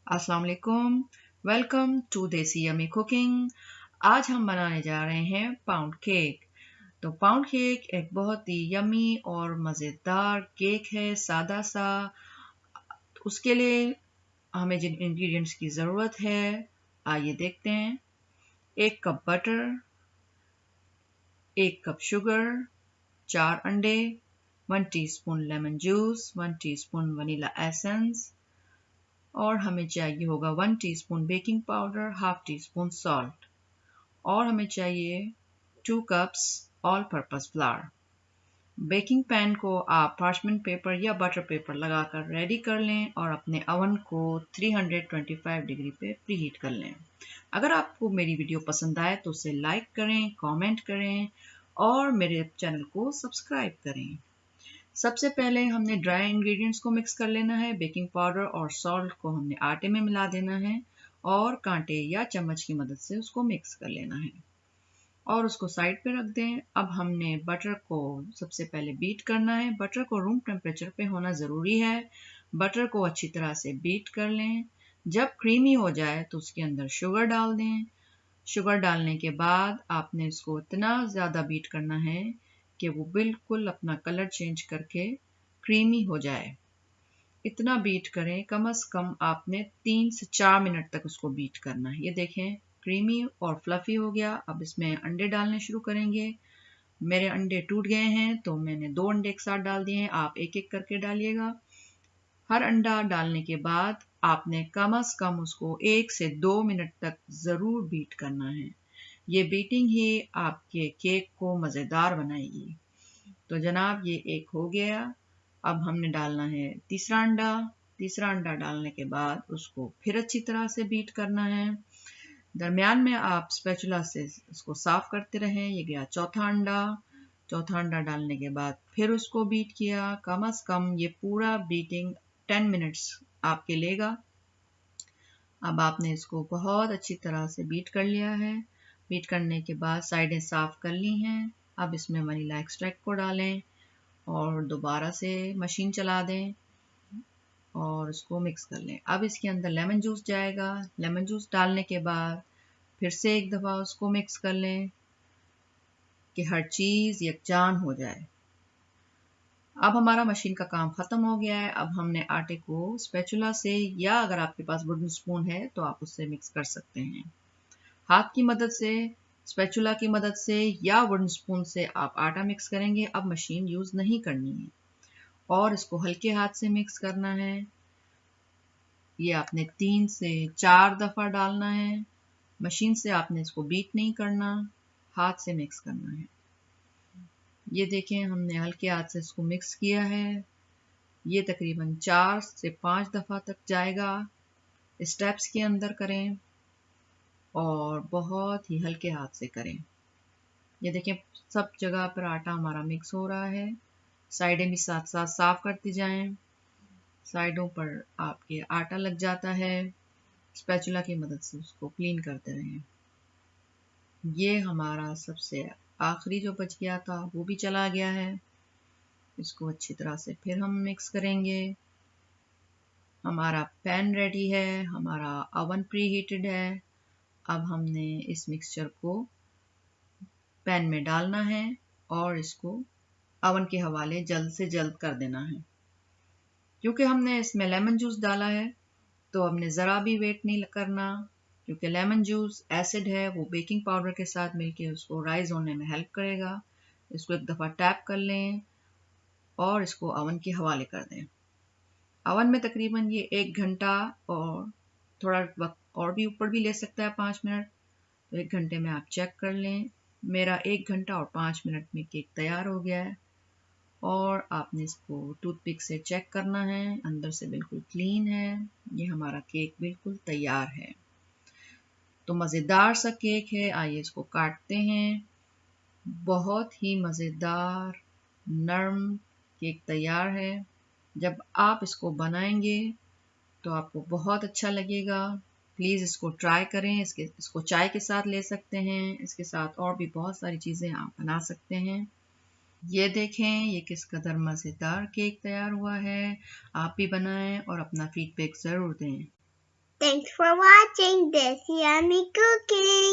अस्सलाम वालेकुम। Welcome to देसी यम्मी कुकिंग। आज हम बनाने जा रहे हैं पाउंड केक। तो पाउंड केक एक बहुत ही यम्मी और मज़ेदार केक है, सादा सा। उसके लिए हमें जिन इंग्रेडिएंट्स की ज़रूरत है आइए देखते हैं। 1 कप बटर, 1 कप शुगर, 4 अंडे, 1 teaspoon lemon juice, 1 teaspoon vanilla essence और हमें चाहिए होगा 1 teaspoon baking powder, half tea spoon salt और हमें चाहिए 2 cups all purpose flower. Baking pan को आप पार्चमेंट पेपर या बटर पेपर लगाकर रेडी कर लें और अपने ओवन को 325 डिग्री पे प्रीहीट कर लें। अगर आपको मेरी वीडियो पसंद आए तो उसे लाइक करें, कमेंट करें और मेरे चैनल को सब्सक्राइब करें। सबसे पहले हमने ड्राई इंग्रेडिएंट्स को मिक्स कर लेना है। बेकिंग पाउडर और सॉल्ट को हमने आटे में मिला देना है और कांटे या चम्मच की मदद से उसको मिक्स कर लेना है और उसको साइड पे रख दें। अब हमने बटर को सबसे पहले बीट करना है। बटर को रूम टेम्परेचर पे होना ज़रूरी है। बटर को अच्छी तरह से बीट कर लें। जब क्रीमी हो जाए तो उसके अंदर शुगर डाल दें। शुगर डालने के बाद आपने इसको इतना ज़्यादा बीट करना है कि वो बिल्कुल अपना कलर चेंज करके क्रीमी हो जाए। इतना बीट करें, कम से कम आपने 3 से 4 मिनट तक उसको बीट करना है। ये देखें क्रीमी और फ्लफी हो गया। अब इसमें अंडे डालने शुरू करेंगे। मेरे अंडे टूट गए हैं तो मैंने 2 अंडे एक साथ डाल दिए हैं। आप एक एक करके डालिएगा। हर अंडा डालने के बाद आपने कम से कम उसको 1 से 2 मिनट तक ज़रूर बीट करना है। ये बीटिंग ही आपके केक को मज़ेदार बनाएगी। तो जनाब ये एक हो गया। अब हमने डालना है तीसरा अंडा। तीसरा अंडा डालने के बाद उसको फिर अच्छी तरह से बीट करना है। दरमियान में आप स्पैचुला से इसको साफ करते रहें। ये गया चौथा अंडा। चौथा अंडा डालने के बाद फिर उसको बीट किया। कम से कम ये पूरा बीटिंग 10 मिनट्स आपके लेगा। अब आपने इसको बहुत अच्छी तरह से बीट कर लिया है। बीट करने के बाद साइडें साफ कर ली हैं। अब इसमें वनीला एक्सट्रैक्ट को डालें और दोबारा से मशीन चला दें और उसको मिक्स कर लें। अब इसके अंदर लेमन जूस जाएगा। लेमन जूस डालने के बाद फिर से एक दफ़ा उसको मिक्स कर लें कि हर चीज़ यकजान हो जाए। अब हमारा मशीन का काम ख़त्म हो गया है। अब हमने आटे को स्पैचुला से या अगर आपके पास वुडन स्पून है तो आप उससे मिक्स कर सकते हैं। हाथ की मदद से, स्पैचुला की मदद से या वुडन स्पून से आप आटा मिक्स करेंगे। अब मशीन यूज़ नहीं करनी है और इसको हल्के हाथ से मिक्स करना है। ये आपने 3 से 4 दफ़ा डालना है। मशीन से आपने इसको बीट नहीं करना, हाथ से मिक्स करना है। ये देखें हमने हल्के हाथ से इसको मिक्स किया है। ये तकरीबन 4 से 5 दफ़ा तक जाएगा। स्टेप्स के अंदर करें और बहुत ही हल्के हाथ से करें। ये देखें सब जगह पर आटा हमारा मिक्स हो रहा है। साइडें भी साथ साथ साफ करती जाएं। साइडों पर आपके आटा लग जाता है। स्पैचुला की मदद से उसको क्लीन करते रहें। ये हमारा सबसे आखिरी जो बच गया था वो भी चला गया है। इसको अच्छी तरह से फिर हम मिक्स करेंगे। हमारा पैन रेडी है, हमारा ओवन प्री हीटेड है। अब हमने इस मिक्सचर को पैन में डालना है और इसको ओवन के हवाले जल्द से जल्द कर देना है। क्योंकि हमने इसमें लेमन जूस डाला है तो हमने ज़रा भी वेट नहीं करना, क्योंकि लेमन जूस एसिड है, वो बेकिंग पाउडर के साथ मिलके उसको राइज होने में हेल्प करेगा। इसको एक दफ़ा टैप कर लें और इसको ओवन के हवाले कर दें। ओवन में तकरीबन ये 1 घंटा और थोड़ा वक्त और भी ऊपर भी ले सकता है, 5 मिनट। तो 1 घंटे में आप चेक कर लें। मेरा 1 घंटा और 5 मिनट में केक तैयार हो गया है और आपने इसको टूथपिक से चेक करना है। अंदर से बिल्कुल क्लीन है। ये हमारा केक बिल्कुल तैयार है। तो मज़ेदार सा केक है। आइए इसको काटते हैं। बहुत ही मज़ेदार नरम केक तैयार है। जब आप इसको बनाएंगे तो आपको बहुत अच्छा लगेगा। प्लीज़ इसको ट्राई करें। इसको चाय के साथ ले सकते हैं। इसके साथ और भी बहुत सारी चीज़ें आप बना सकते हैं। ये देखें ये किस कदर मज़ेदार केक तैयार हुआ है। आप भी बनाएं और अपना फीडबैक ज़रूर दें। Thanks for watching Desi Yummy Cookies.